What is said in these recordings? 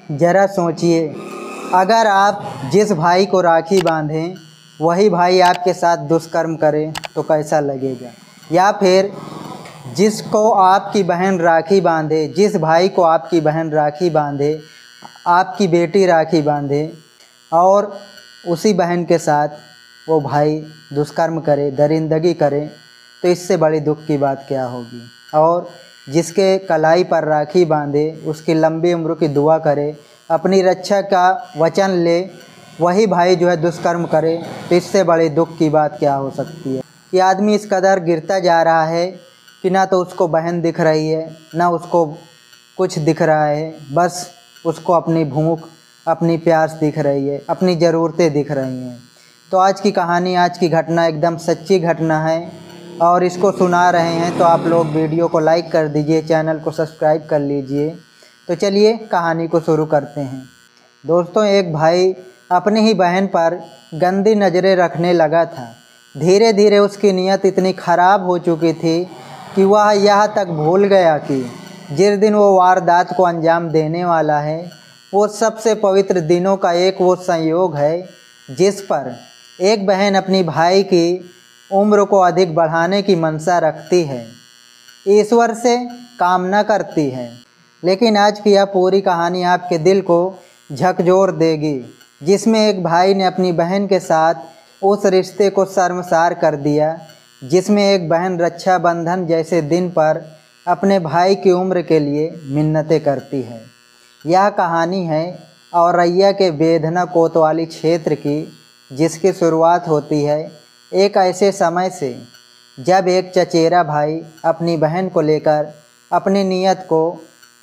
ज़रा सोचिए, अगर आप जिस भाई को राखी बांधें वही भाई आपके साथ दुष्कर्म करे तो कैसा लगेगा। या फिर जिसको आपकी बहन राखी बांधे, जिस भाई को आपकी बहन राखी बांधे, आपकी बेटी राखी बांधे और उसी बहन के साथ वो भाई दुष्कर्म करे, दरिंदगी करे, तो इससे बड़ी दुख की बात क्या होगी। और जिसके कलाई पर राखी बांधे, उसकी लंबी उम्र की दुआ करे, अपनी रक्षा का वचन ले, वही भाई जो है दुष्कर्म करे, तो इससे बड़ी दुख की बात क्या हो सकती है। ये आदमी इस कदर गिरता जा रहा है कि ना तो उसको बहन दिख रही है, ना उसको कुछ दिख रहा है, बस उसको अपनी भूख, अपनी प्यास दिख रही है, अपनी ज़रूरतें दिख रही हैं। तो आज की कहानी, आज की घटना एकदम सच्ची घटना है और इसको सुना रहे हैं तो आप लोग वीडियो को लाइक कर दीजिए, चैनल को सब्सक्राइब कर लीजिए। तो चलिए कहानी को शुरू करते हैं। दोस्तों, एक भाई अपनी ही बहन पर गंदी नज़रें रखने लगा था। धीरे धीरे उसकी नीयत इतनी ख़राब हो चुकी थी कि वह यह तक भूल गया कि जिस दिन वो वारदात को अंजाम देने वाला है वो सबसे पवित्र दिनों का एक वो संयोग है जिस पर एक बहन अपनी भाई की उम्र को अधिक बढ़ाने की मंशा रखती है, ईश्वर से कामना करती है। लेकिन आज की यह पूरी कहानी आपके दिल को झकझोर देगी, जिसमें एक भाई ने अपनी बहन के साथ उस रिश्ते को शर्मसार कर दिया जिसमें एक बहन रक्षाबंधन जैसे दिन पर अपने भाई की उम्र के लिए मिन्नतें करती है। यह कहानी है औरैया के बेधना कोतवाली क्षेत्र की, जिसकी शुरुआत होती है एक ऐसे समय से जब एक चचेरा भाई अपनी बहन को लेकर अपनी नीयत को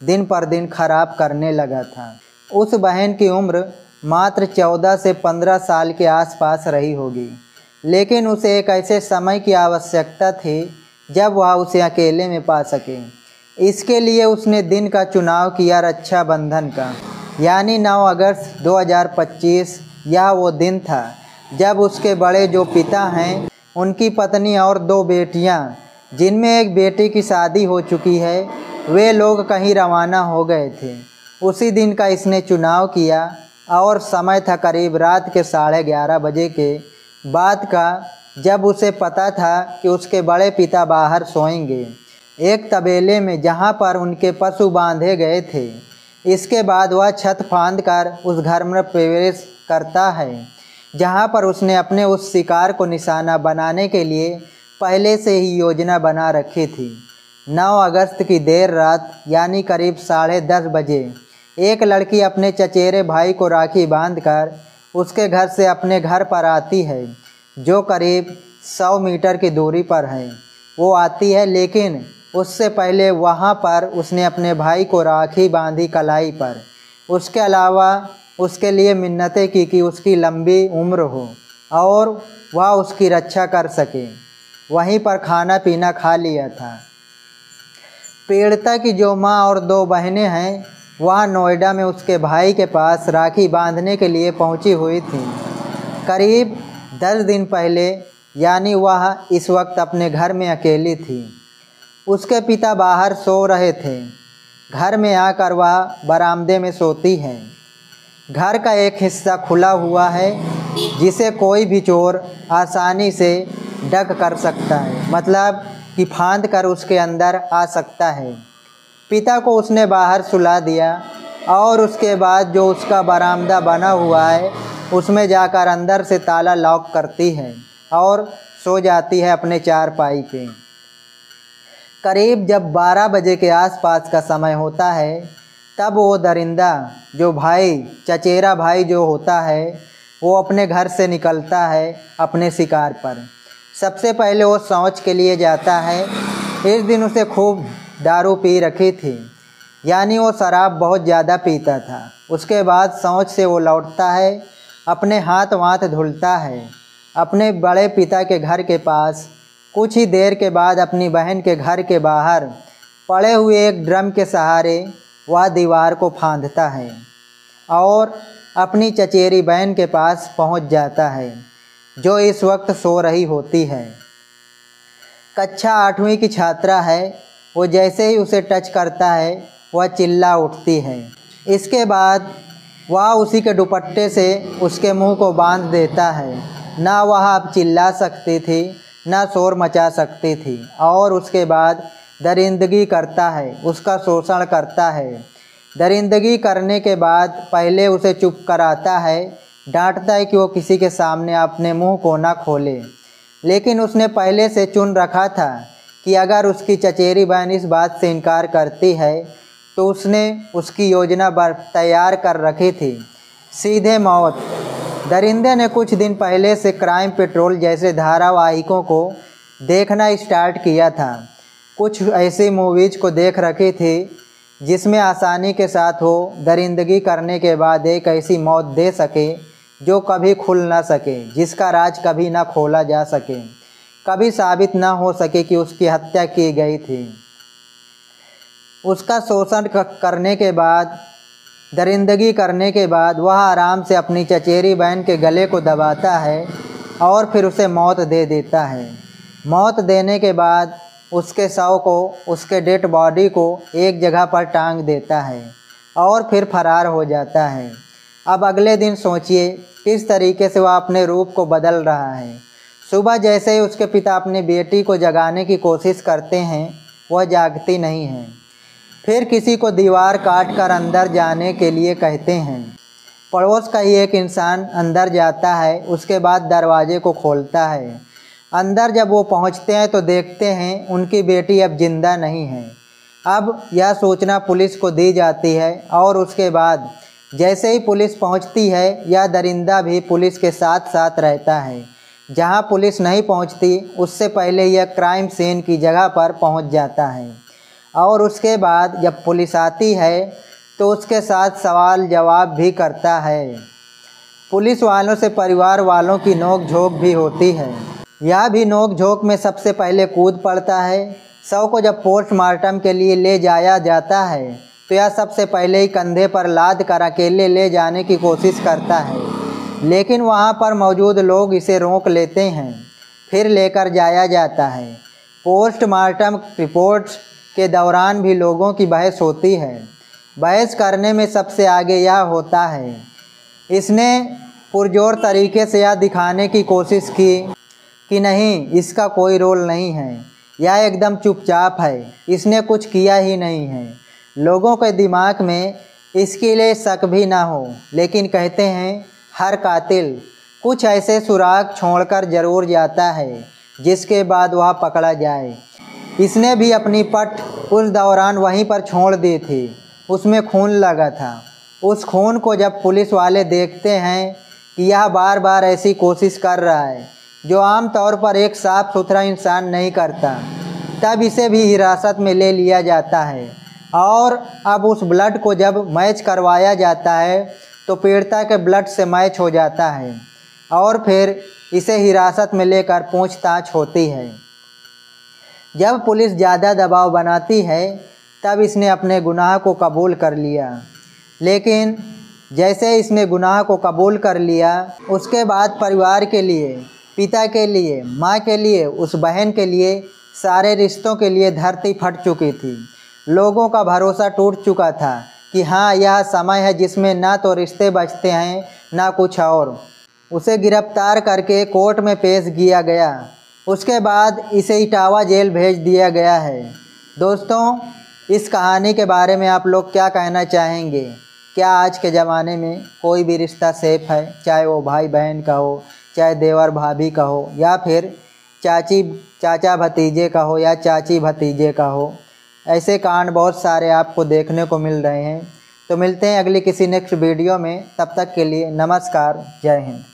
दिन पर दिन खराब करने लगा था। उस बहन की उम्र मात्र 14 से 15 साल के आसपास रही होगी, लेकिन उसे एक ऐसे समय की आवश्यकता थी जब वह उसे अकेले में पा सके। इसके लिए उसने दिन का चुनाव किया रक्षाबंधन का, यानी 9 अगस्त 2025। यह वो दिन था जब उसके बड़े जो पिता हैं, उनकी पत्नी और 2 बेटियां, जिनमें एक बेटी की शादी हो चुकी है, वे लोग कहीं रवाना हो गए थे। उसी दिन का इसने चुनाव किया और समय था करीब रात के 11:30 बजे के बाद का, जब उसे पता था कि उसके बड़े पिता बाहर सोएंगे एक तबेले में जहाँ पर उनके पशु बांधे गए थे। इसके बाद वह छत फांद कर उस घर में प्रवेश करता है जहाँ पर उसने अपने उस शिकार को निशाना बनाने के लिए पहले से ही योजना बना रखी थी। 9 अगस्त की देर रात यानी करीब 10:30 बजे एक लड़की अपने चचेरे भाई को राखी बांधकर उसके घर से अपने घर पर आती है, जो करीब 100 मीटर की दूरी पर है। वो आती है, लेकिन उससे पहले वहाँ पर उसने अपने भाई को राखी बांधी कलाई पर। उसके अलावा उसके लिए मिन्नतें की कि उसकी लंबी उम्र हो और वह उसकी रक्षा कर सके। वहीं पर खाना पीना खा लिया था। पीड़िता की जो माँ और 2 बहनें हैं, वह नोएडा में उसके भाई के पास राखी बांधने के लिए पहुंची हुई थी करीब 10 दिन पहले, यानी वह इस वक्त अपने घर में अकेली थी। उसके पिता बाहर सो रहे थे। घर में आकर वह बरामदे में सोती है। घर का एक हिस्सा खुला हुआ है जिसे कोई भी चोर आसानी से ढक कर सकता है, मतलब कि फांद कर उसके अंदर आ सकता है। पिता को उसने बाहर सुला दिया और उसके बाद जो उसका बरामदा बना हुआ है उसमें जाकर अंदर से ताला लॉक करती है और सो जाती है अपने चारपाई पे। करीब जब 12 बजे के आसपास का समय होता है, तब वो दरिंदा जो भाई, चचेरा भाई जो होता है, वो अपने घर से निकलता है अपने शिकार पर। सबसे पहले वो शौच के लिए जाता है। इस दिन उसे खूब दारू पी रखी थी, यानी वो शराब बहुत ज़्यादा पीता था। उसके बाद शौच से वो लौटता है, अपने हाथ वाथ धुलता है अपने बड़े पिता के घर के पास। कुछ ही देर के बाद अपनी बहन के घर के बाहर पड़े हुए एक ड्रम के सहारे वह दीवार को फांदता है और अपनी चचेरी बहन के पास पहुंच जाता है, जो इस वक्त सो रही होती है। कक्षा 8वीं की छात्रा है। वो जैसे ही उसे टच करता है वह चिल्ला उठती है। इसके बाद वह उसी के दुपट्टे से उसके मुंह को बांध देता है। ना वह अब चिल्ला सकती थी, ना शोर मचा सकती थी, और उसके बाद दरिंदगी करता है, उसका शोषण करता है। दरिंदगी करने के बाद पहले उसे चुप कराता है, डांटता है कि वो किसी के सामने अपने मुंह को ना खोले। लेकिन उसने पहले से चुन रखा था कि अगर उसकी चचेरी बहन इस बात से इनकार करती है तो उसने उसकी योजना तैयार कर रखी थी, सीधे मौत। दरिंदे ने कुछ दिन पहले से क्राइम पेट्रोल जैसे धारावाहिकों को देखना स्टार्ट किया था। कुछ ऐसी मूवीज़ को देख रखी थी जिसमें आसानी के साथ वो दरिंदगी करने के बाद एक ऐसी मौत दे सके जो कभी खुल ना सके, जिसका राज कभी ना खोला जा सके, कभी साबित ना हो सके कि उसकी हत्या की गई थी। उसका शोषण करने के बाद, दरिंदगी करने के बाद वह आराम से अपनी चचेरी बहन के गले को दबाता है और फिर उसे मौत दे देता है। मौत देने के बाद उसके शव को, उसके डेड बॉडी को एक जगह पर टांग देता है और फिर फरार हो जाता है। अब अगले दिन सोचिए किस तरीके से वह अपने रूप को बदल रहा है। सुबह जैसे ही उसके पिता अपनी बेटी को जगाने की कोशिश करते हैं, वह जागती नहीं है। फिर किसी को दीवार काट कर अंदर जाने के लिए कहते हैं। पड़ोस का ही एक इंसान अंदर जाता है, उसके बाद दरवाजे को खोलता है। अंदर जब वो पहुंचते हैं तो देखते हैं उनकी बेटी अब जिंदा नहीं है। अब यह सूचना पुलिस को दी जाती है और उसके बाद जैसे ही पुलिस पहुंचती है, यह दरिंदा भी पुलिस के साथ साथ रहता है। जहां पुलिस नहीं पहुंचती उससे पहले यह क्राइम सीन की जगह पर पहुंच जाता है और उसके बाद जब पुलिस आती है तो उसके साथ सवाल जवाब भी करता है। पुलिस वालों से परिवार वालों की नोक झोंक भी होती है। यह भी नोक झोंक में सबसे पहले कूद पड़ता है। शव को जब पोस्टमार्टम के लिए ले जाया जाता है तो यह सबसे पहले ही कंधे पर लाद कर अकेले ले जाने की कोशिश करता है, लेकिन वहाँ पर मौजूद लोग इसे रोक लेते हैं। फिर लेकर जाया जाता है। पोस्टमार्टम रिपोर्ट्स के दौरान भी लोगों की बहस होती है। बहस करने में सबसे आगे यह होता है, इसने पुरजोर तरीके से यह दिखाने की कोशिश की कि नहीं, इसका कोई रोल नहीं है, यह एकदम चुपचाप है, इसने कुछ किया ही नहीं है। लोगों के दिमाग में इसके लिए शक भी ना हो, लेकिन कहते हैं हर कातिल कुछ ऐसे सुराग छोड़कर ज़रूर जाता है जिसके बाद वह पकड़ा जाए। इसने भी अपनी पट उस दौरान वहीं पर छोड़ दी थी, उसमें खून लगा था। उस खून को जब पुलिस वाले देखते हैं कि यह बार बार ऐसी कोशिश कर रहा है जो आम तौर पर एक साफ सुथरा इंसान नहीं करता, तब इसे भी हिरासत में ले लिया जाता है। और अब उस ब्लड को जब मैच करवाया जाता है तो पीड़िता के ब्लड से मैच हो जाता है और फिर इसे हिरासत में लेकर पूछताछ होती है। जब पुलिस ज़्यादा दबाव बनाती है तब इसने अपने गुनाह को कबूल कर लिया, लेकिन जैसे इसने गुनाह को कबूल कर लिया उसके बाद परिवार के लिए, पिता के लिए, माँ के लिए, उस बहन के लिए, सारे रिश्तों के लिए धरती फट चुकी थी। लोगों का भरोसा टूट चुका था कि हाँ, यह समय है जिसमें ना तो रिश्ते बचते हैं ना कुछ और। उसे गिरफ्तार करके कोर्ट में पेश किया गया। उसके बाद इसे इटावा जेल भेज दिया गया है। दोस्तों, इस कहानी के बारे में आप लोग क्या कहना चाहेंगे? क्या आज के ज़माने में कोई भी रिश्ता सेफ है, चाहे वो भाई बहन का हो, चाहे देवर भाभी का हो, या फिर चाचा भतीजे का हो या चाची भतीजे का हो? ऐसे कांड बहुत सारे आपको देखने को मिल रहे हैं। तो मिलते हैं अगली किसी नेक्स्ट वीडियो में। तब तक के लिए नमस्कार, जय हिंद।